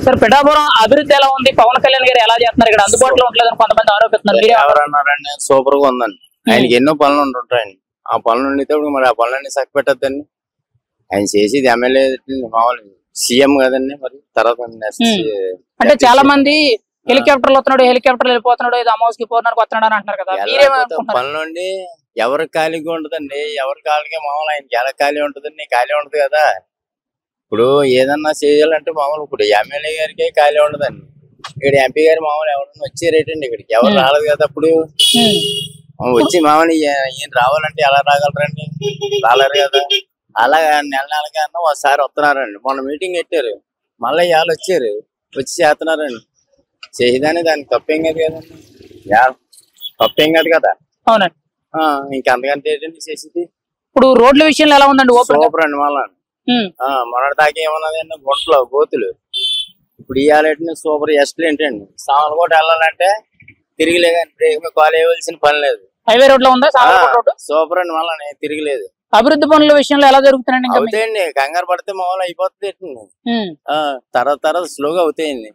Sir Pithapuram అభివృద్ధి ఎలా ఉంది? పవన్ కళ్యాణ్ గారు ఎలా చేస్తున్నారు? ఇక్కడ అందుబాటులో ఉండలేదని కొంతమంది ఆరోపిస్తున్నారు. ఎవరన్నారండి? సూపర్ గా ఉందండి. ఆయనకి ఎన్నో పనులు ఉంటుంటాయండి. ఆ పనులు ఉండేటప్పుడు మరి ఆ పనులన్నీ చక్కపెట్టద్దండి. ఆయన చేసేది ఎమ్మెల్యే మామూలు సీఎం కదండి. మరి తర్వాత అంటే చాలా మంది హెలికాప్టర్ వస్తున్నాడు, హెలికాప్టర్ వెళ్ళిపోతున్నాడు, ఇది అమౌస్కి పోతున్నాడు వస్తున్నాడు అని అంటున్నారు కదా. పనులుండి ఎవరికి ఖాళీగా ఉంటదండి. ఎవరి ఖాళీగా మామూలు ఆయనకి ఎలా ఖాళీ ఉంటదండి? ఖాళీ ఉంటది కదా. ఇప్పుడు ఏదన్నా చేయాలంటే మామూలు ఇప్పుడు ఎమ్మెల్యే గారికి ఖాళీ ఉండదండి. ఇక్కడ ఎంపీ గారు మామూలు ఎవరన్నా వచ్చారేటండి. ఇక్కడికి ఎవరు రాలేదు కదా. అప్పుడు వచ్చి మామూలు ఈయన రావాలంటే ఎలా రాగలరండి? రాలేరు కదా. అలాగా నెల నెలగా ఒకసారి వస్తున్నారండి. మొన్న మీటింగ్ పెట్టారు, మళ్ళీ ఇవాళ వచ్చారు, వచ్చి చేస్తున్నారండి. చేయదాని దానికి తప్పేం కాదు కదండి. తప్పేం కాదు కదా. అవునండి. ఇంకా అంతకంటే ఏంటండి చేసేది. ఇప్పుడు రోడ్ల విషయంలో ఎలా ఉందండి? సూపర్ అండి. మళ్ళా మొన్నటి దాకా ఏమన్నదండి గుంటలో గోతులు. ఇప్పుడు ఇవాళ సూపర్ ఎక్సలెంట్ అండి. సామలకోట వెళ్ళాలంటే తిరిగిలేదండి. బ్రేక్ కాల్ వేయవలసిన పని లేదు. హైవే రోడ్ లో ఉందా సూపర్ అండి. మళ్ళా తిరిగిలేదు. అభివృద్ధి పనుల విషయంలో ఎలా జరుగుతున్నాయండి? అవుతాయండి. కంగారు పడితే మామూలు అయిపోతుంది. తర్వాత స్లోగా అవుతాయండి.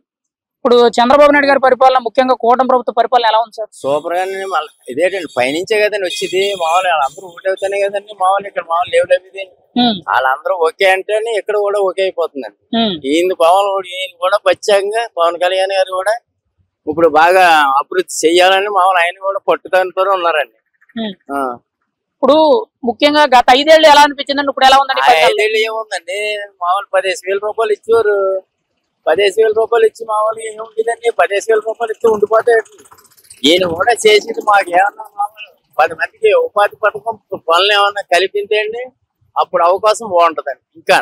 ఇప్పుడు చంద్రబాబు నాయుడు గారి పరిపాలన, ముఖ్యంగా కూటమి ప్రభుత్వ పరిపాలన ఎలా ఉంది సార్? సూపర్ గానే మళ్ళీ ఇదేంటండి పైనుంచే కదండి వచ్చేది. మామూలు వాళ్ళందరూ ఓకే అవుతానే కదండి. మామూలు ఇక్కడ మామూలు లేవు లేవు వాళ్ళందరూ ఓకే అంటేనే ఇక్కడ కూడా ఓకే అయిపోతుందండి. ఈయన ఈయన కూడా ప్రత్యేకంగా పవన్ కళ్యాణ్ గారు కూడా ఇప్పుడు బాగా అభివృద్ధి చెయ్యాలని మామూలు ఆయన కూడా పట్టుదలతో ఉన్నారండి. ఇప్పుడు ముఖ్యంగా గత 5 ఏళ్ళు ఎలా అనిపించిందండి? ఇప్పుడు ఎలా ఉందండి? 5 ఏళ్ళు ఏముందండి, మామూలు 15,000 రూపాయలు ఇచ్చేవారు. 15,000 రూపాయలు ఇచ్చి మామూలుగా ఏముంటుందండి? 15,000 రూపాయలు ఇచ్చి ఉండిపోతే ఈయన కూడా చేసింది మాకు ఏమన్నా మామూలు 10 మందికి ఉపాధి పథకం పనులు ఏమన్నా కల్పించండి, అప్పుడు అవకాశం బాగుంటదండి. ఇంకా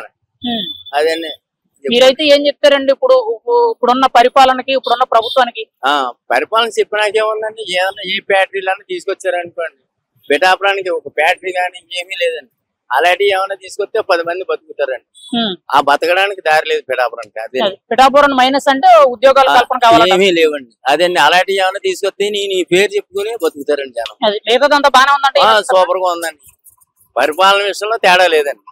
అదండి. మీరైతే ఏం చెప్తారండి ఇప్పుడున్న పరిపాలనకి, ఇప్పుడున్న ప్రభుత్వానికి? పరిపాలన చెప్పినాకేముందండి, ఏదన్నా ఏ ఫ్యాక్టరీలన్నా తీసుకొచ్చారనుకోండి, పిఠాపురానికి ఒక ఫ్యాక్టరీ కానీ ఏమీ లేదండి. అలాంటివి ఏమైనా తీసుకొస్తే 10 మంది బతుకుతారండి. ఆ బతకడానికి దారి లేదు పిఠాపురానికి. అదే పిఠాపురం మైనస్ అంటే ఉద్యోగాల కల్పన కావాలి, ఏమీ లేవండి. అదండి. అలాంటివి ఏమైనా తీసుకొస్తే నీ పేరు చెప్పుకుని బతుకుతారండి జనం. మిగతాదంతా బాగానే ఉందండి. సూపర్ గా ఉందండి. పరిపాలన విషయంలో తేడా లేదండి.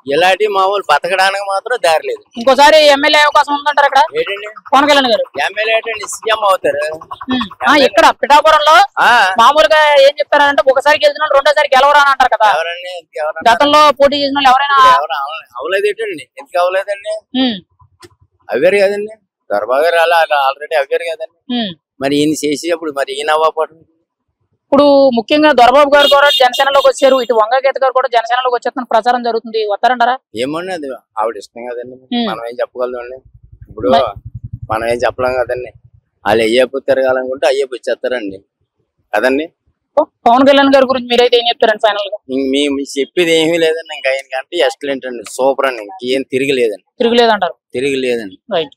ఇలాంటి మామూలు బతకడానికి మాత్రం దారి లేదు. ఇంకోసారి ఎమ్మెల్యే అవకాశం ఉందంటారు ఇక్కడ? ఏంటండి పవన్ కళ్యాణ్ గారు ఎమ్మెల్యే ఏంటండి సీఎం అవుతారు ఇక్కడ పిఠాపురంలో. మామూలుగా ఏం చెప్తారంటే ఒకసారి గెలిచిన రెండోసారి గెలవరా అని అంటారు కదా. గతంలో పోటీ చేసిన వాళ్ళు ఎవరైనా అవలేదు ఏంటండి? ఎందుకు అవలేదండి? అవ్వారు కదండి. దర్బాబు గారు అలా ఆల్రెడీ అవ్వారు కదండి. మరి ఈయన చేసేటప్పుడు మరి ఈయన అవ్వకపోవడం. ఇప్పుడు ముఖ్యంగా దొరబాబు గారు కూడా జనసేనలోకి వచ్చారు, ఇటు వంగగీత గారు కూడా జనసేనలోకి వచ్చేస్తున్న ప్రచారం జరుగుతుంది, వస్తారంటారా? ఏమోండి, అది ఆవిడ ఇష్టం కదండి. మనం ఏం చెప్పగలదండి. ఇప్పుడు మనం ఏం చెప్పలేం కదండి. వాళ్ళు అయ్యేపు తిరగాలనుకుంటే అయ్యేపు వచ్చేస్తారండి కదండి. పవన్ కళ్యాణ్ గారి గురించి మీరైతే ఏం చెప్తారండి ఫైనల్ గా? మేము చెప్పేది ఏమీ లేదండి. ఇంకా ఆయనకంటే ఎక్సలెంట్ అండి, సూపర్ అండి. ఇంకేం తిరిగిలేదండి. తిరగలేదంటారు? తిరిగిలేదండి. రైట్.